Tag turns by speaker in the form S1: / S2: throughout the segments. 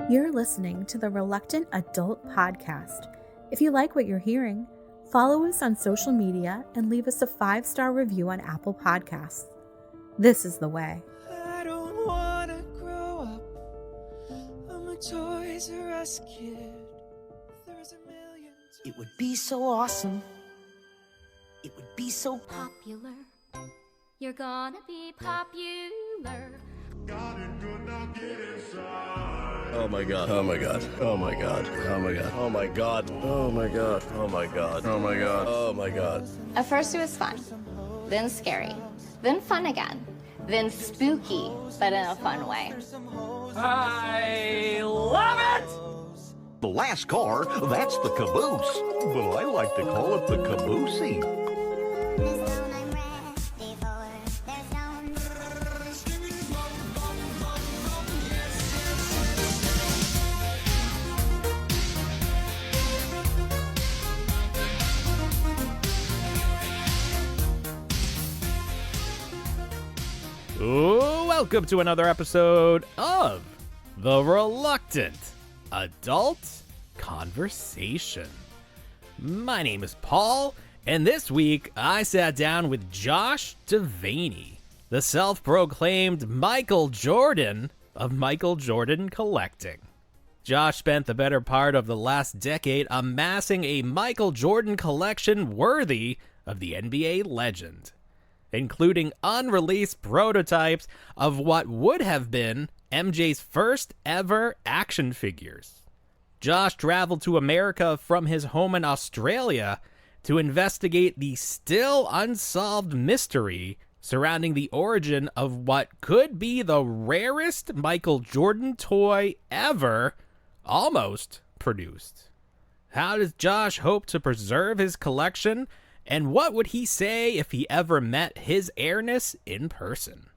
S1: You're listening to the Reluctant Adult Podcast. If you like what you're hearing, follow us on social media and leave us a 5-star review on Apple Podcasts. This is the way.
S2: I don't wanna grow up. I'm a Toys R Us kid. There's a million.
S3: It would be so awesome. It would be so
S4: popular. You're gonna be popular.
S5: Oh my god. Oh my god. Oh my god. Oh my god. Oh my god. Oh my god. Oh my god. Oh my god. Oh my god.
S6: At first it was fun, then scary, then fun again, then spooky, but in a fun way.
S7: I love it!
S8: The last car, that's the caboose. But I like to call it the caboosey.
S7: Welcome to another episode of The Reluctant Adult Conversation. My name is Paul, and this week I sat down with Josh Vaney, the self-proclaimed Michael Jordan of Michael Jordan Collecting. Josh spent the better part of the last decade amassing a Michael Jordan collection worthy of the NBA legend, including unreleased prototypes of what would have been MJ's first ever action figures. Josh traveled to America from his home in Australia to investigate the still unsolved mystery surrounding the origin of what could be the rarest Michael Jordan toy ever almost produced. How does Josh hope to preserve his collection? And what would he say if he ever met His Airness in person?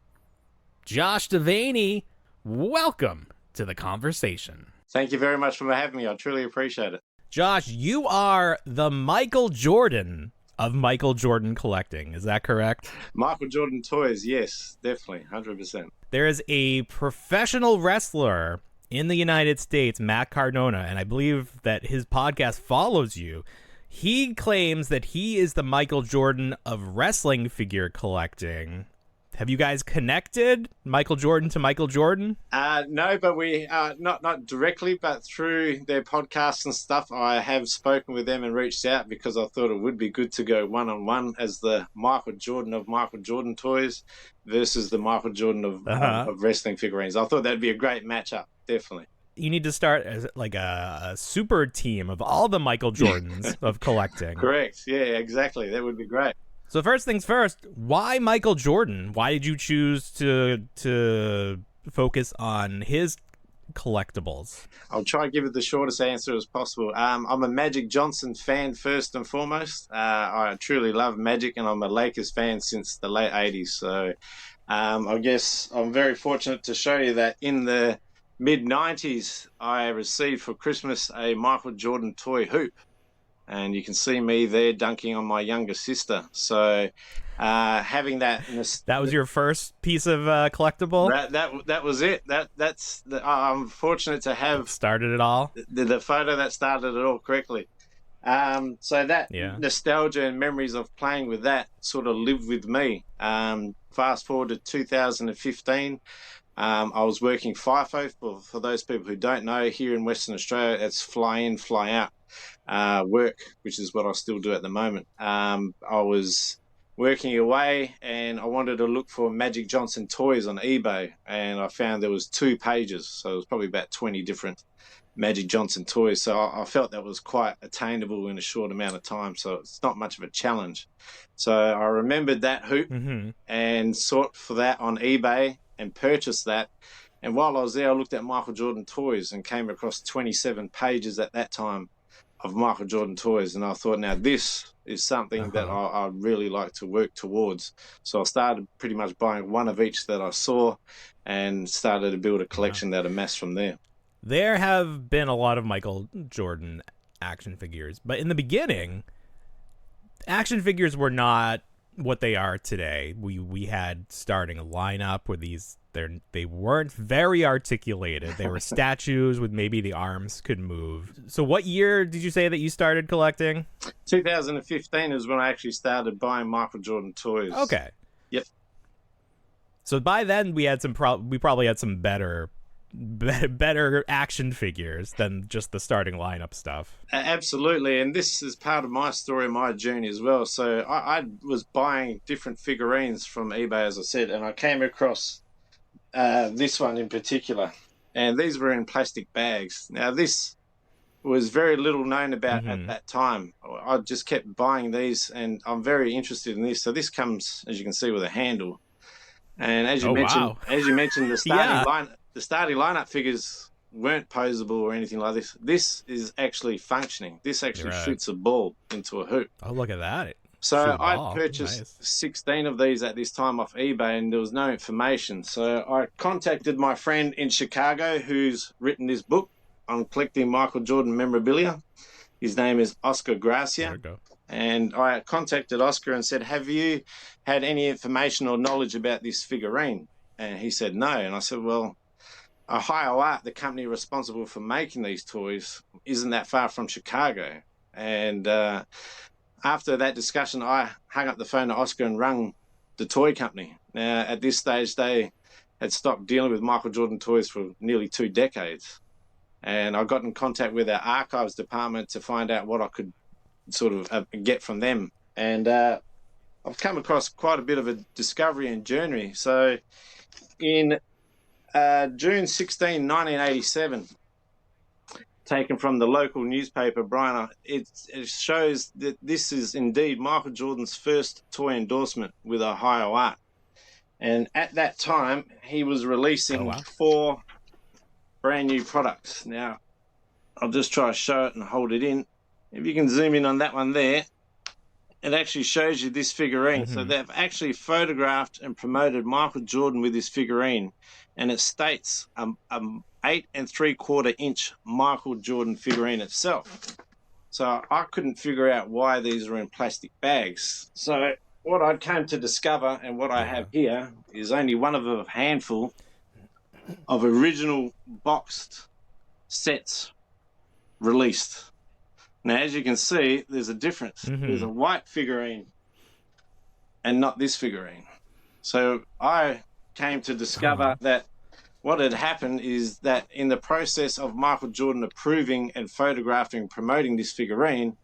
S7: Josh Vaney, welcome to the conversation.
S9: Thank you very much for having me. I truly appreciate it.
S7: Josh, you are the Michael Jordan of Michael Jordan Collecting. Is that correct?
S9: Michael Jordan toys, yes, definitely, 100%.
S7: There is a professional wrestler in the United States, Matt Cardona, and I believe that his podcast follows you. He claims that he is the Michael Jordan of wrestling figure collecting. Have you guys connected Michael Jordan to Michael Jordan?
S9: No, but we not directly, but through their podcasts and stuff. I have spoken with them and reached out because I thought it would be good to go one-on-one as the Michael Jordan of Michael Jordan toys versus the Michael Jordan of wrestling figurines. I thought that'd be a great matchup, definitely.
S7: You need to start as like a super team of all the Michael Jordans of collecting.
S9: Correct. Yeah, exactly. That would be great.
S7: So first things first, why Michael Jordan? Why did you choose to focus on his collectibles?
S9: I'll try to give it the shortest answer as possible. I'm a Magic Johnson fan first and foremost. I truly love Magic, and I'm a Lakers fan since the late 80s. So I guess I'm very fortunate to show you that in the mid-90s, I received for Christmas a Michael Jordan toy hoop. And you can see me there dunking on my younger sister. So having that...
S7: That was your first piece of collectible?
S9: That was it. I'm fortunate to have...
S7: Started it all?
S9: The photo that started it all correctly. So that nostalgia and memories of playing with that sort of lived with me. Fast forward to 2015. I was working FIFO. For those people who don't know, here in Western Australia, it's fly in, fly out work, which is what I still do at the moment. I was working away and I wanted to look for Magic Johnson toys on eBay, and I found there was 2 pages, so it was probably about 20 different Magic Johnson toys. So I felt that was quite attainable in a short amount of time, so it's not much of a challenge. So I remembered that hoop and sought for that on eBay and purchased that. And while I was there, I looked at Michael Jordan toys and came across 27 pages at that time of Michael Jordan toys. And I thought, now this is something that I'd really like to work towards. So I started pretty much buying one of each that I saw and started to build a collection that amassed from there.
S7: There have been a lot of Michael Jordan action figures, but in the beginning, action figures were not what they are today. We had starting a lineup with these They weren't very articulated. They were statues with maybe the arms could move. So what year did you say that you started collecting?
S9: 2015 is when I actually started buying Michael Jordan toys.
S7: Okay.
S9: Yep.
S7: So by then we had we probably had some better action figures than just the starting lineup stuff.
S9: Absolutely, and this is part of my story, my journey as well. So I was buying different figurines from eBay, as I said, and I came across this one in particular, and these were in plastic bags. Now this was very little known about at that time. I just kept buying these, and I'm very interested in this. So this comes, as you can see, with a handle, and as you mentioned, the starting lineup figures weren't posable or anything like this. This is actually functioning. This actually shoots a ball into a hoop.
S7: Oh, look at that.
S9: So I purchased 16 of these at this time off eBay, and there was no information. So I contacted my friend in Chicago who's written this book on collecting Michael Jordan memorabilia. His name is Oscar Gracia. And I contacted Oscar and said, have you had any information or knowledge about this figurine? And he said, no. And I said, well, Ohio Art, the company responsible for making these toys, isn't that far from Chicago. And after that discussion, I hung up the phone to Oscar and rung the toy company. Now, at this stage, they had stopped dealing with Michael Jordan toys for nearly 2 decades. And I got in contact with our archives department to find out what I could sort of get from them. And I've come across quite a bit of a discovery and journey. So in June 16, 1987, taken from the local newspaper, Brian, it shows that this is indeed Michael Jordan's first toy endorsement with Ohio Art. And at that time, he was releasing 4 brand new products. Now, I'll just try to show it and hold it in. If you can zoom in on that one there, it actually shows you this figurine. So they've actually photographed and promoted Michael Jordan with this figurine, and it states 8 3/4 inch Michael Jordan figurine itself. So I couldn't figure out why these were in plastic bags. So what I came to discover, and what I have here, is only one of a handful of original boxed sets released. Now, as you can see, there's a difference. There's a white figurine and not this figurine. So I came to discover that what had happened is that in the process of Michael Jordan approving and photographing and promoting this figurine,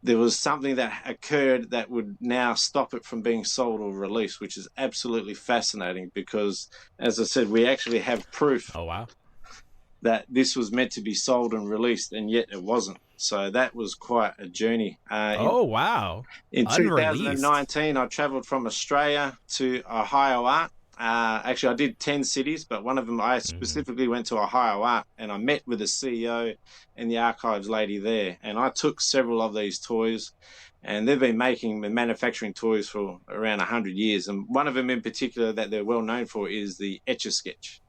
S9: there was something that occurred that would now stop it from being sold or released, which is absolutely fascinating because, as I said, we actually have proof that this was meant to be sold and released, and yet it wasn't. So that was quite a journey. In
S7: Unreleased.
S9: 2019, I travelled from Australia to Ohio Art. Actually, I did 10 cities, but one of them I specifically went to Ohio Art, and I met with the CEO and the archives lady there. And I took several of these toys, and they've been making and manufacturing toys for around 100 years. And one of them in particular that they're well known for is the Etch-a-Sketch.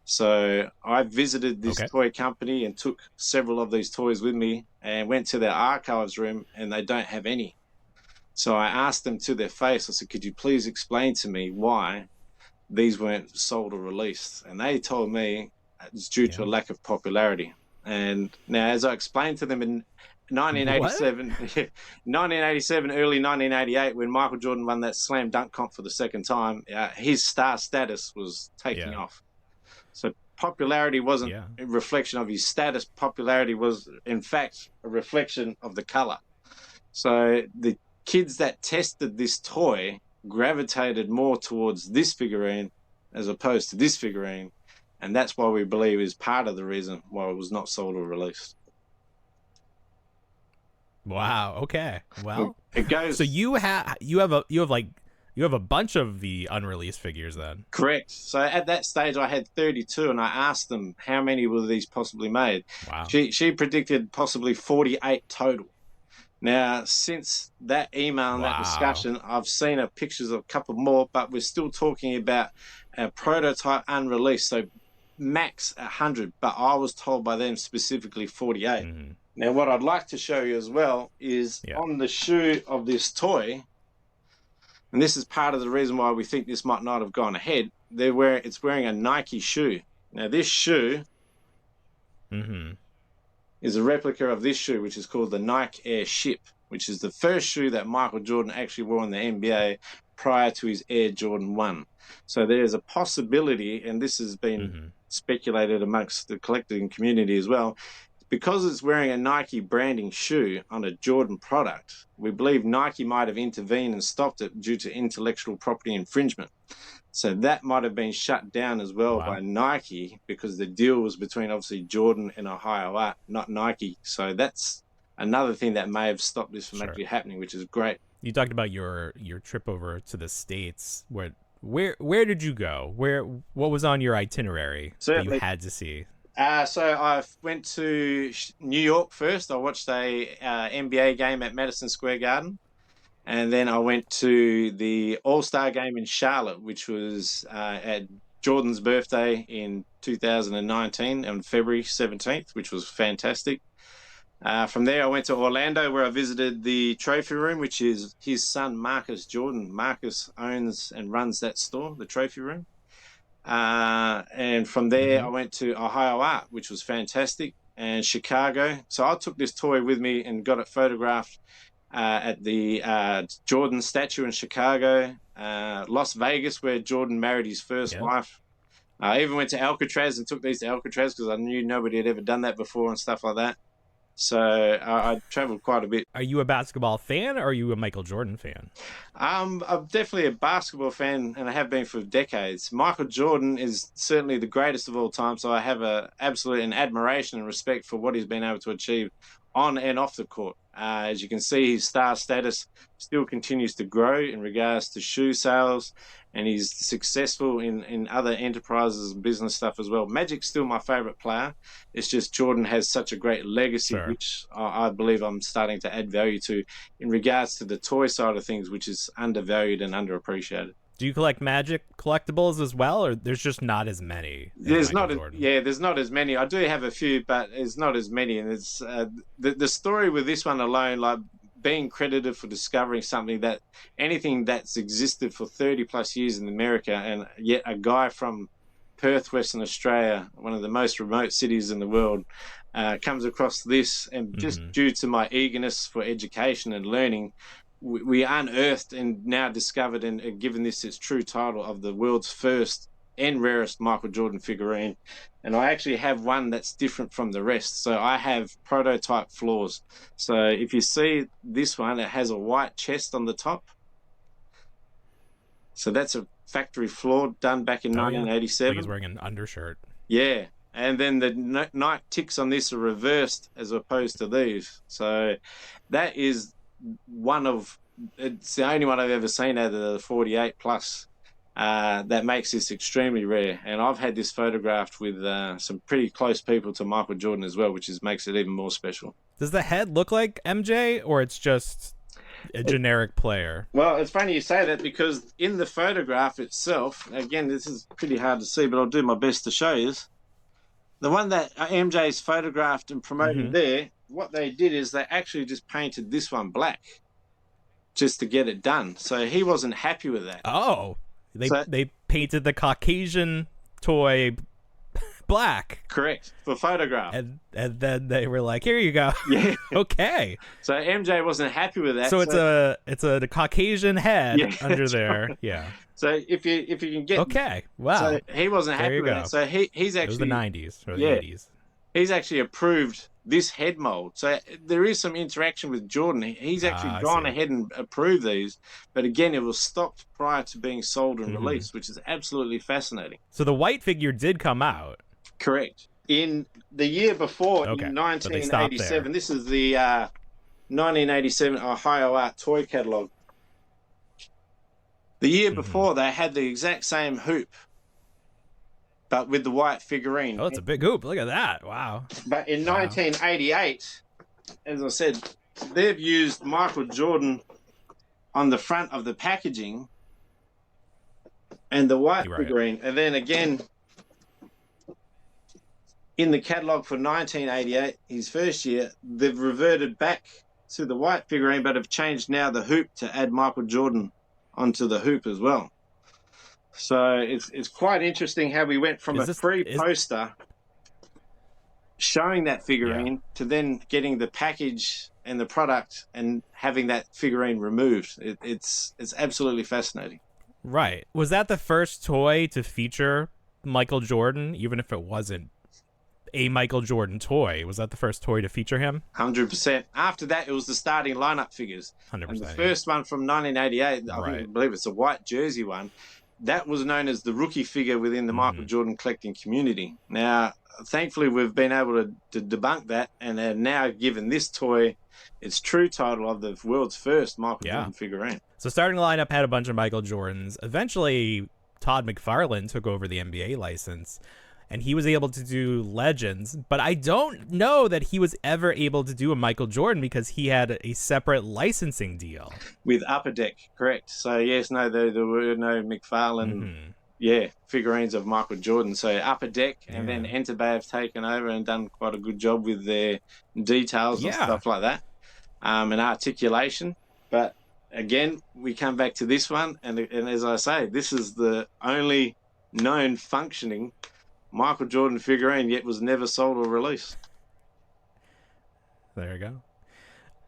S9: So I visited this toy company and took several of these toys with me and went to their archives room, and they don't have any. So I asked them to their face, I said, could you please explain to me why these weren't sold or released? And they told me it's due to a lack of popularity. And now, as I explained to them in 1987, early 1988, when Michael Jordan won that slam dunk comp for the second time, his star status was taking off. So popularity wasn't a reflection of his status. Popularity was, in fact, a reflection of the color. So the kids that tested this toy gravitated more towards this figurine as opposed to this figurine, and that's why we believe is part of the reason why it was not sold or released.
S7: Wow. Okay. Well,
S9: it goes.
S7: So you have a bunch of the unreleased figures then.
S9: Correct. So at that stage, I had 32, and I asked them how many were these possibly made.
S7: Wow.
S9: She predicted possibly 48 total. Now, since that email and that discussion, I've seen pictures of a couple more, but we're still talking about a prototype unreleased, so max 100, but I was told by them specifically 48. Now, what I'd like to show you as well is on the shoe of this toy, and this is part of the reason why we think this might not have gone ahead, it's wearing a Nike shoe. Now, this shoe is a replica of this shoe, which is called the Nike Air Ship, which is the first shoe that Michael Jordan actually wore in the NBA prior to his Air Jordan 1. So there's a possibility, and this has been speculated amongst the collecting community as well, because it's wearing a Nike branding shoe on a Jordan product. We believe Nike might have intervened and stopped it due to intellectual property infringement. So that might have been shut down as well by Nike, because the deal was between obviously Jordan and Ohio Art, not Nike. So that's another thing that may have stopped this from actually happening, which is great.
S7: You talked about your trip over to the States. Where did you go? What was on your itinerary that you had to see?
S9: So I went to New York first. I watched a NBA game at Madison Square Garden. And then I went to the All-Star game in Charlotte, which was at Jordan's birthday in 2019 on February 17th, which was fantastic. From there, I went to Orlando, where I visited the trophy room, which is his son, Marcus Jordan. Marcus owns and runs that store, the trophy room. And from there, I went to Ohio Art, which was fantastic, and Chicago. So I took this toy with me and got it photographed at the Jordan statue in Chicago, Las Vegas, where Jordan married his first wife. I even went to Alcatraz and took these to Alcatraz because I knew nobody had ever done that before and stuff like that. So I traveled quite a bit.
S7: Are you a basketball fan, or are you a Michael Jordan fan?
S9: I'm definitely a basketball fan, and I have been for decades. Michael Jordan is certainly the greatest of all time, so I have an admiration and respect for what he's been able to achieve on and off the court. As you can see, his star status still continues to grow in regards to shoe sales, and he's successful in other enterprises and business stuff as well. Magic's still my favorite player. It's just Jordan has such a great legacy, which I believe I'm starting to add value to in regards to the toy side of things, which is undervalued and underappreciated.
S7: Do you collect Magic collectibles as well, or there's just not as many?
S9: There's not as many. I do have a few, but it's not as many. And it's the story with this one alone, like being credited for discovering anything that's existed for 30 plus years in America, and yet a guy from Perth, Western Australia, one of the most remote cities in the world, comes across this, and just due to my eagerness for education and learning, we unearthed and now discovered and given this its true title of the world's first and rarest Michael Jordan figurine. And I actually have one that's different from the rest. So I have prototype floors. So if you see this one, it has a white chest on the top. So that's a factory floor done back in 1987.
S7: He's wearing an undershirt.
S9: Yeah. And then the night ticks on this are reversed as opposed to these. So that is it's the only one I've ever seen out of the 48 plus that makes this extremely rare. And I've had this photographed with some pretty close people to Michael Jordan as well, which makes it even more special.
S7: Does the head look like MJ, or it's just a generic player?
S9: Well, it's funny you say that, because in the photograph itself, again, this is pretty hard to see, but I'll do my best to show you. The one that MJ's photographed and promoted there, what they did is they actually just painted this one black just to get it done. So he wasn't happy with that.
S7: Oh, they painted the Caucasian toy black.
S9: Correct, for photograph.
S7: And then they were like, here you go.
S9: Yeah.
S7: Okay.
S9: So MJ wasn't happy with that.
S7: So it's a Caucasian head under there. Right. Yeah.
S9: So if you can get...
S7: Okay, wow.
S9: So he wasn't happy with that. So he's actually...
S7: It was the 90s or the 80s.
S9: He's actually approved this head mold. So there is some interaction with Jordan. He's actually gone ahead and approved these. But again, it was stopped prior to being sold and released, which is absolutely fascinating.
S7: So the white figure did come out.
S9: Correct. In the year before, in 1987, this is the 1987 Ohio Art toy catalog. The year before, they had the exact same hoop, but with the white figurine.
S7: Oh, it's a big hoop. Look at that. Wow.
S9: But in 1988, as I said, they've used Michael Jordan on the front of the packaging and the white figurine. And then again, in the catalog for 1988, his first year, they've reverted back to the white figurine, but have changed now the hoop to add Michael Jordan onto the hoop as well. So it's quite interesting how we went from free poster showing that figurine to then getting the package and the product and having that figurine removed. It's absolutely fascinating.
S7: Right. Was that the first toy to feature Michael Jordan, even if it wasn't a Michael Jordan toy? Was that the first toy to feature him?
S9: 100%. After that, it was the starting lineup figures.
S7: 100%.
S9: And the first one from 1988, I believe it's a white jersey one, that was known as the rookie figure within the Michael Jordan collecting community. Now, thankfully, we've been able to debunk that and are now given this toy its true title of the world's first Michael Jordan figurine.
S7: So starting lineup had a bunch of Michael Jordans. Eventually, Todd McFarlane took over the NBA license, and he was able to do Legends. But I don't know that he was ever able to do a Michael Jordan because he had a separate licensing deal.
S9: With Upper Deck, correct. So, yes, no, there were no McFarlane figurines of Michael Jordan. So Upper Deck and then Enter Bay have taken over and done quite a good job with their details and stuff like that, and articulation. But again, we come back to this one, and as I say, this is the only known functioning Michael Jordan figurine, yet was never sold or released.
S7: There you go.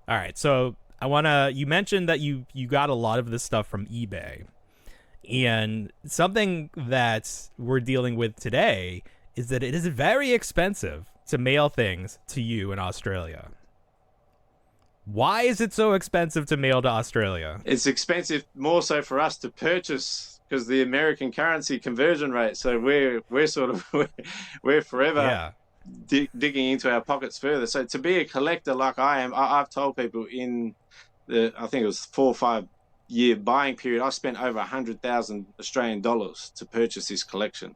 S7: All right, so you mentioned that you got a lot of this stuff from eBay. And something that we're dealing with today is that it is very expensive to mail things to you in Australia. Why is it so expensive to mail to Australia?
S9: It's expensive more so for us to purchase because the American currency conversion rate. So we're sort of we're forever digging into our pockets further. So to be a collector like I am, I've told people in I think it was 4 or 5 year buying period, I spent over 100,000 Australian dollars to purchase this collection,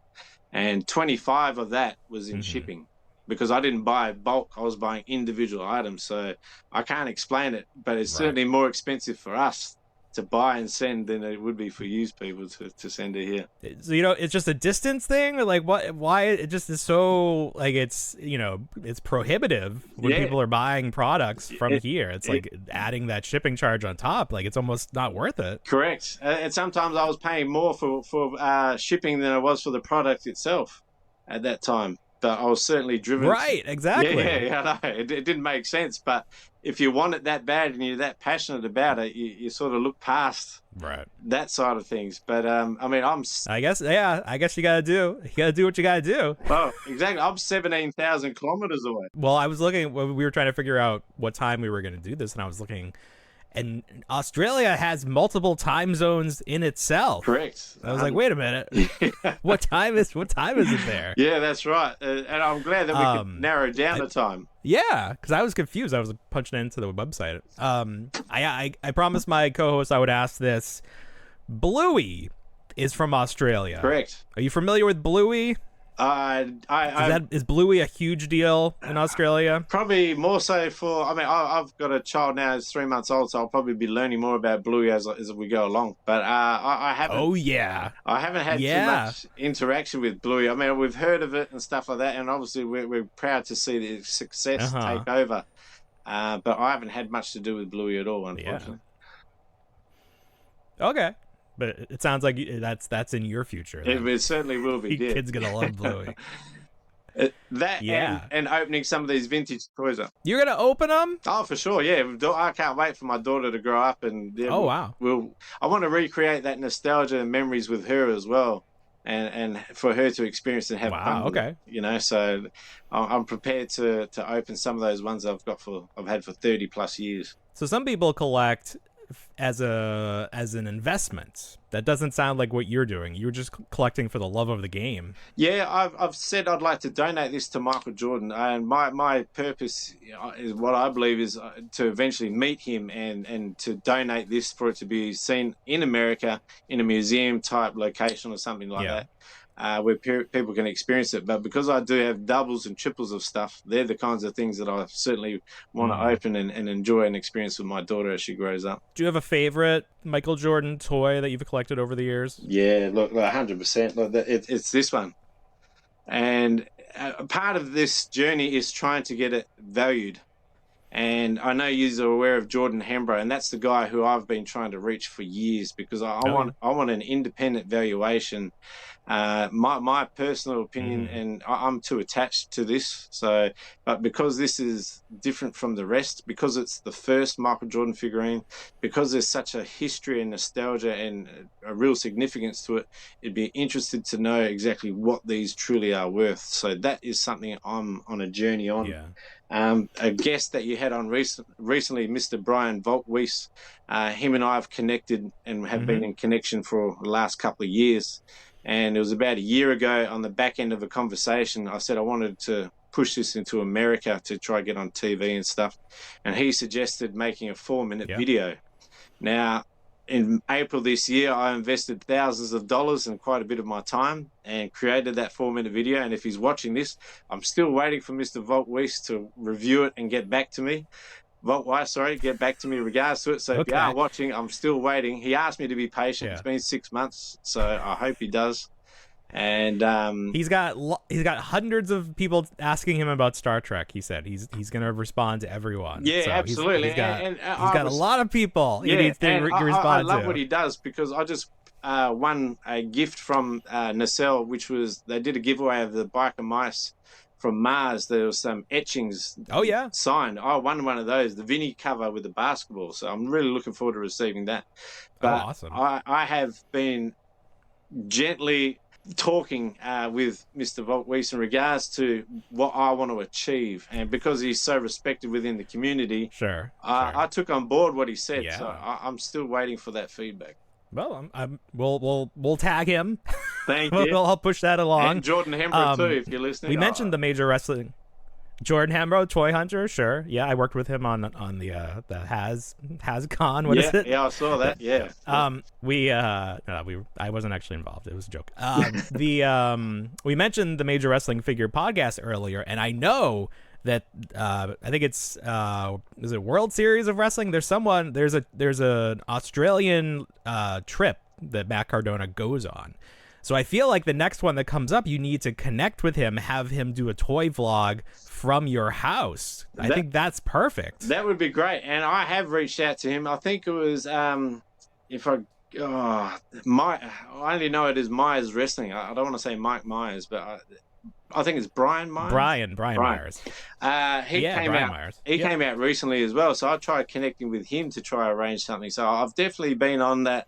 S9: and 25 of that was in shipping because I didn't buy bulk. I was buying individual items, so I can't explain it, but it's certainly more expensive for us to buy and send than it would be for used people to send it here.
S7: So, it's just a distance thing, or like why it just is so like it's prohibitive when people are buying products from here. It's like adding that shipping charge on top, like it's almost not worth it.
S9: Correct. And sometimes I was paying more for shipping than I was for the product itself at that time. But I was certainly driven.
S7: Right, exactly.
S9: Yeah, I know. It didn't make sense. But if you want it that bad and you're that passionate about it, you sort of look past that side of things. But I guess you gotta do what you gotta do. Oh, exactly. I'm 17,000 kilometers away.
S7: Well, I was looking when we were trying to figure out what time we were going to do this, and I was looking. And Australia has multiple time zones in itself.
S9: Correct.
S7: I was like, wait a minute. What time is it there?
S9: Yeah, that's right. And I'm glad that we could narrow down the time.
S7: Yeah, because I was confused. I was punching into the website. I promised my co-host I would ask this. Bluey is from Australia.
S9: Correct.
S7: Are you familiar with Bluey? Is Bluey a huge deal in Australia?
S9: Probably more so for. I've got a child now who's 3 months old, so I'll probably be learning more about Bluey as we go along. But I haven't.
S7: Oh yeah.
S9: I haven't had too much interaction with Bluey. We've heard of it and stuff like that, and obviously we're proud to see the success take over. But I haven't had much to do with Bluey at all, unfortunately.
S7: Yeah. Okay. But it sounds like that's in your future.
S9: It certainly will be.
S7: Your kid's gonna love Bluey.
S9: And opening some of these vintage toys up.
S7: You're gonna open them?
S9: Oh, for sure. Yeah, I can't wait for my daughter to grow up, and
S7: wow.
S9: I want to recreate that nostalgia and memories with her as well, and for her to experience and have fun.
S7: Okay.
S9: So I'm prepared to open some of those ones I've had for 30 plus years.
S7: So some people collect as an investment. That doesn't sound like what you're doing. You're just collecting for the love of the game.
S9: Yeah, I've said I'd like to donate this to Michael Jordan, and my purpose is what I believe is to eventually meet him and to donate this for it to be seen in America in a museum type location or something like that. Where people can experience it. But because I do have doubles and triples of stuff, they're the kinds of things that I certainly want to open and enjoy and experience with my daughter as she grows up.
S7: Do you have a favorite Michael Jordan toy that you've collected over the years?
S9: Yeah, look, 100%. Look, it's this one. And part of this journey is trying to get it valued. And I know you're aware of Jordan Hembrough, and that's the guy who I've been trying to reach for years, because I want an independent valuation. My personal opinion, and I'm too attached to this. So, but because this is different from the rest, because it's the first Michael Jordan figurine, because there's such a history and nostalgia and a real significance to it, it'd be interested to know exactly what these truly are worth. So that is something I'm on a journey on.
S7: Yeah.
S9: A guest that you had on recently, Mr. Brian Volkwies, him and I have connected and have been in connection for the last couple of years. And it was about a year ago, on the back end of a conversation, I said I wanted to push this into America to try to get on TV and stuff. And he suggested making a 4-minute video. Now, in April this year, I invested thousands of dollars and quite a bit of my time and created that 4-minute video. And if he's watching this, I'm still waiting for Mr. Volkwies to review it and get back to me. Get back to me in regards to it. So if you are watching, I'm still waiting. He asked me to be patient. It's been 6 months, so I hope he does. And
S7: he's got hundreds of people asking him about Star Trek. He said he's going to respond to everyone.
S9: Yeah,
S7: so
S9: absolutely.
S7: He's got a lot of people. He needs to respond
S9: I love
S7: to.
S9: what he does, because I just won a gift from Nacelle, which was, they did a giveaway of the Biker Mice from Mars. There was some etchings signed. I won one of those, the Vaney cover with the basketball. So I'm really looking forward to receiving that. But
S7: awesome.
S9: I have been gently talking with Mr. Volkwies in regards to what I want to achieve. And because he's so respected within the community, I took on board what he said. So I'm still waiting for that feedback.
S7: Well, we'll tag him.
S9: Thank you.
S7: We'll push that along.
S9: And Jordan Hembrough too, if you're listening.
S7: We mentioned the major wrestling. Jordan Hembrough, Toy Hunter, sure. Yeah, I worked with him on the HasCon. What is it?
S9: Yeah, I saw that. Yeah.
S7: I wasn't actually involved. It was a joke. We mentioned the Major Wrestling Figure podcast earlier, and I know that I think it's is it World Series of Wrestling? There's an Australian trip that Matt Cardona goes on. So I feel like the next one that comes up, you need to connect with him, have him do a toy vlog from your house. I think that's perfect.
S9: That would be great. And I have reached out to him. I think it was I only know it as Myers Wrestling. I don't want to say Mike Myers, but I think it's Brian Myers.
S7: Brian Myers.
S9: He came out recently as well, so I tried connecting with him to try arrange something. So I've definitely been on that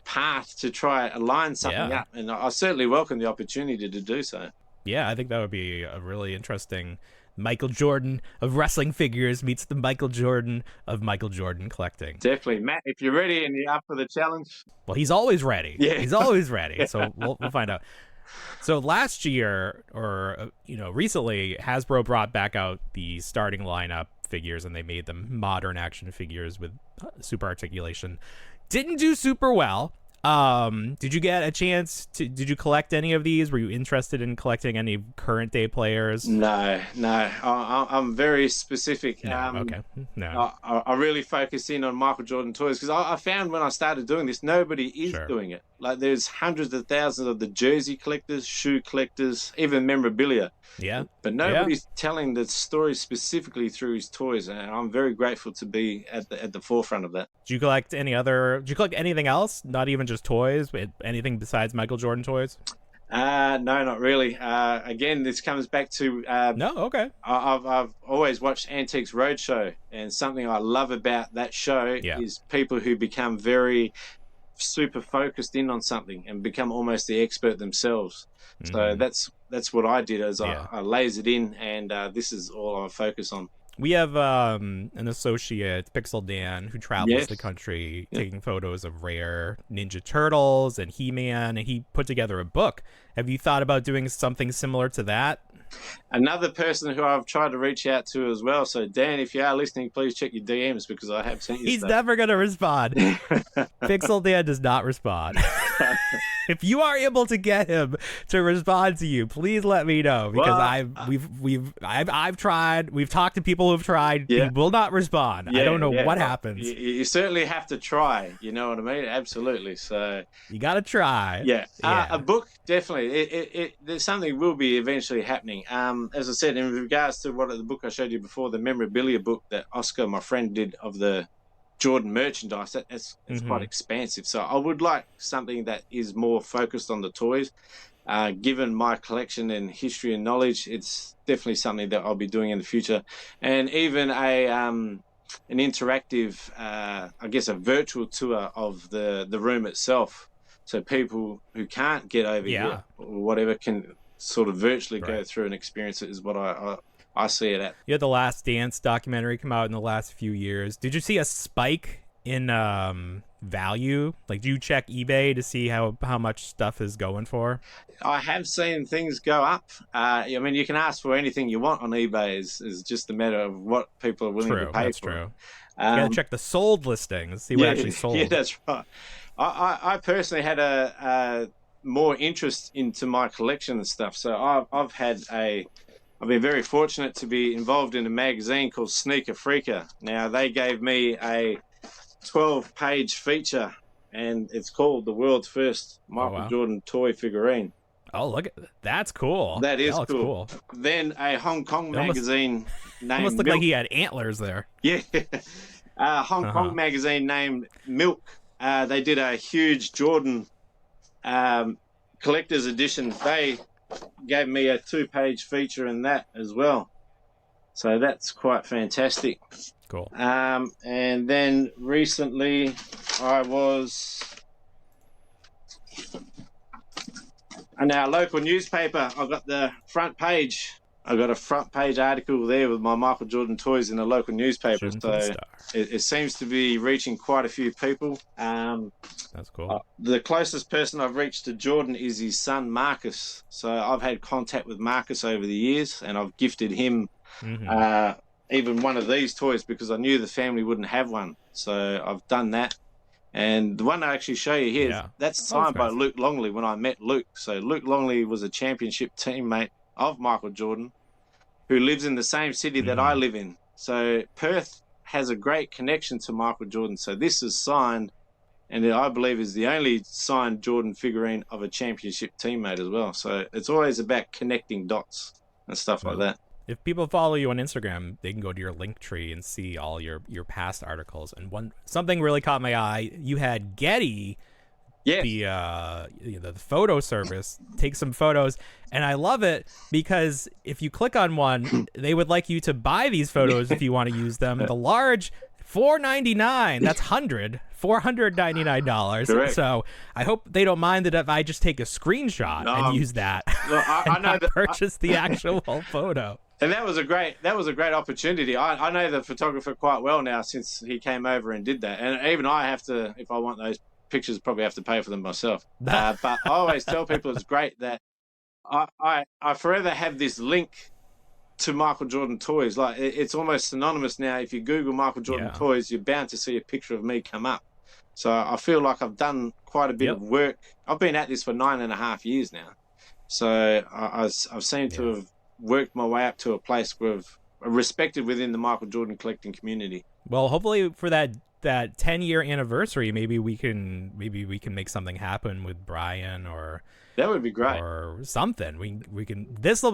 S9: path to try align something up, and I certainly welcome the opportunity to do so.
S7: Yeah, I think that would be a really interesting Michael Jordan of wrestling figures meets the Michael Jordan of Michael Jordan collecting.
S9: Definitely. Matt, if you're ready and you're up for the challenge.
S7: Well, he's always ready.
S9: Yeah.
S7: He's always ready. So we'll find out. So last year, or recently, Hasbro brought back out the starting lineup figures, and they made them modern action figures with super articulation. Didn't do super well. Did you get a chance did you collect any of these? Were you interested in collecting any current day players?
S9: No. I'm very specific.
S7: No.
S9: I really focus in on Michael Jordan toys, because I found when I started doing this, nobody is doing it. Like, there's hundreds of thousands of the jersey collectors, shoe collectors, even memorabilia.
S7: Yeah.
S9: But nobody's telling the story specifically through his toys, and I'm very grateful to be at the forefront of that.
S7: Did you collect anything else? Not even just toys, but anything besides Michael Jordan toys?
S9: No, not really. Again, this comes back to I've always watched Antiques Roadshow, and something I love about that show is people who become very super focused in on something and become almost the expert themselves. So that's what I did, as I lasered in, and this is all I focus on.
S7: We have an associate, Pixel Dan, who travels the country taking photos of rare Ninja Turtles and He-Man, and he put together a book. Have you thought about doing something similar to that?
S9: Another person who I've tried to reach out to as well. So, Dan, if you are listening, please check your DMs, because I have sent you
S7: He's
S9: stuff.
S7: never going to respond. Pixel Dan does not respond. if you are able to get him to respond to you, please let me know, because I've tried. We've talked to people who've tried. He will not respond. I don't know what happens.
S9: You certainly have to try. You know what I mean? Absolutely. So
S7: you got to try.
S9: Yeah. A book, definitely. There's something will be eventually happening. As I said, in regards to the book I showed you before, the memorabilia book that Oscar, my friend, did of the Jordan merchandise, it's quite expansive. So I would like something that is more focused on the toys. Given my collection and history and knowledge, it's definitely something that I'll be doing in the future. And even an interactive, I guess, a virtual tour of the room itself. So people who can't get over here or whatever can sort of virtually go through and experience it, is what I see it at.
S7: You had the Last Dance documentary come out in the last few years. Did you see a spike in value? Like, do you check eBay to see how much stuff is going for?
S9: I have seen things go up. I mean, you can ask for anything you want on eBay. Is just a matter of what people are willing to pay for.
S7: True. You gotta check the sold listings, see what actually sold.
S9: Yeah, that's right. I personally had a more interest into my collection and stuff. So I've been very fortunate to be involved in a magazine called Sneaker Freaker. Now, they gave me a 12-page feature, and it's called The World's First Michael Jordan Toy Figurine.
S7: Oh, look, that's cool.
S9: That is cool. Then a Hong Kong magazine named
S7: almost looked
S9: Milk.
S7: like he had antlers there.
S9: Yeah. Hong Kong magazine named Milk. They did a huge Jordan collector's edition. They gave me a 2-page feature in that as well. So that's quite fantastic.
S7: Cool.
S9: And then recently I was in our local newspaper. I got the front page. I got a front page article there with my Michael Jordan toys in a local newspaper. So it seems to be reaching quite a few people.
S7: That's cool.
S9: The closest person I've reached to Jordan is his son, Marcus. So I've had contact with Marcus over the years, and I've gifted him even one of these toys because I knew the family wouldn't have one. So I've done that. And the one I actually show you here, that's signed by Luke Longley when I met Luke. So Luke Longley was a championship teammate of Michael Jordan, who lives in the same city that I live in. So Perth has a great connection to Michael Jordan. So this is signed, and I believe is the only signed Jordan figurine of a championship teammate as well. So it's always about connecting dots and stuff like that.
S7: If people follow you on Instagram, they can go to your link tree and see all your past articles. And something really caught my eye. You had Getty, the photo service, take some photos, and I love it because if you click on one, they would like you to buy these photos if you want to use them. The large, $499. That's $499.
S9: Correct.
S7: So I hope they don't mind that if I just take a screenshot and use that.
S9: Well, I know that
S7: purchase the actual photo.
S9: And that was a great opportunity. I know the photographer quite well now since he came over and did that. And even I have to, if I want those pictures, probably have to pay for them myself. But I always tell people it's great that I forever have this link to Michael Jordan toys. Like it's almost synonymous now. If you Google Michael Jordan toys, you're bound to see a picture of me come up. So I feel like I've done quite a bit of work. I've been at this for 9.5 years now. So I've seemed to have worked my way up to a place where I've respected within the Michael Jordan collecting community.
S7: Well, hopefully for that 10-year anniversary, maybe we can make something happen with Brian, or
S9: that would be great,
S7: or something. We can this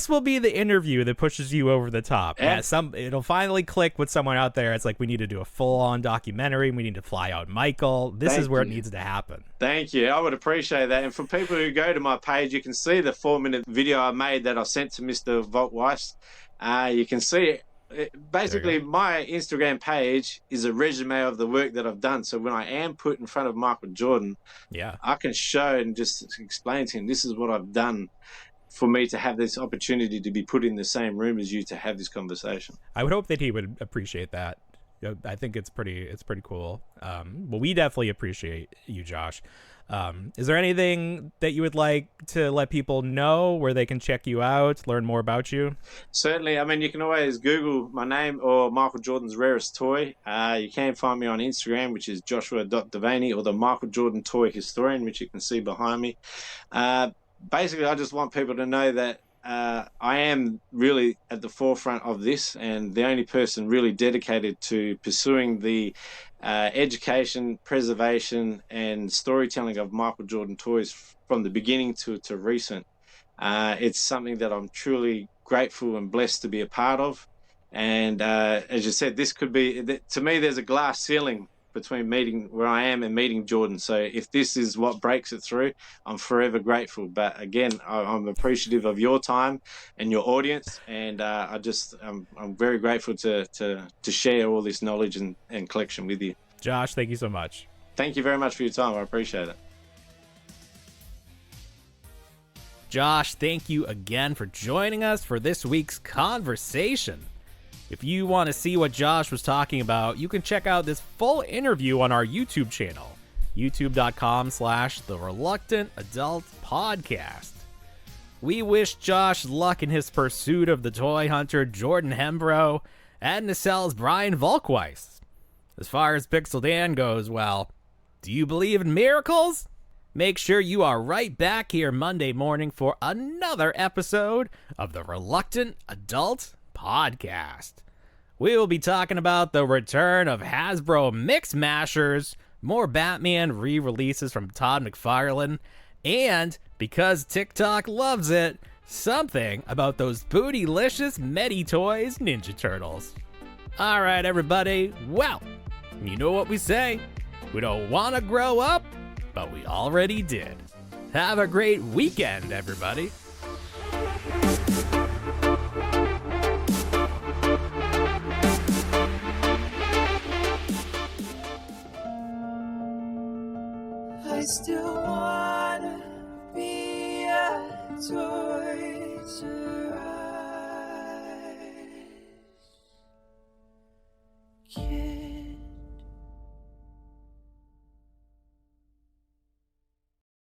S7: will be the interview that pushes you over the top. Yeah, it'll finally click with someone out there. It's like, we need to do a full-on documentary. We need to fly out Michael. This is where it needs to happen.
S9: Thank you. I would appreciate that. And for people who go to my page, you can see the 4-minute video I made that I sent to Mr. Voltweiss. You can see it. Basically, my Instagram page is a resume of the work that I've done. So when I am put in front of Michael Jordan, I can show and just explain to him, this is what I've done for me to have this opportunity to be put in the same room as you to have this conversation.
S7: I would hope that he would appreciate that. I think it's pretty cool. But we definitely appreciate you, Josh. Is there anything that you would like to let people know where they can check you out, learn more about you?
S9: Certainly. I mean, you can always Google my name or Michael Jordan's Rarest Toy. You can find me on Instagram, which is joshua.devaney, or the Michael Jordan Toy Historian, which you can see behind me. Basically, I just want people to know that I am really at the forefront of this, and the only person really dedicated to pursuing the education, preservation, and storytelling of Michael Jordan toys from the beginning to recent. It's something that I'm truly grateful and blessed to be a part of. And as you said, this could be, to me, there's a glass ceiling between meeting where I am and meeting Jordan. So if this is what breaks it through, I'm forever grateful. But again, I'm appreciative of your time and your audience, and I'm very grateful to share all this knowledge and collection with you.
S7: Josh, thank you so much.
S9: Thank you very much for your time. I appreciate it.
S7: Josh, thank you again for joining us for this week's conversation. If you want to see what Josh was talking about, you can check out this full interview on our YouTube channel, youtube.com/thereluctantadultpodcast. We wish Josh luck in his pursuit of the toy hunter Jordan Hembrow and Nacelle's Brian Volkweis. As far as Pixel Dan goes, well, do you believe in miracles? Make sure you are right back here Monday morning for another episode of the Reluctant Adult Podcast. We will be talking about the return of Hasbro Mix Mashers, more Batman re-releases from Todd McFarlane, and, because TikTok loves it, something about those bootylicious Medi-Toys Ninja Turtles. Alright everybody, well, you know what we say, we don't want to grow up, but we already did. Have a great weekend, everybody.
S2: I still wanna be a torturer.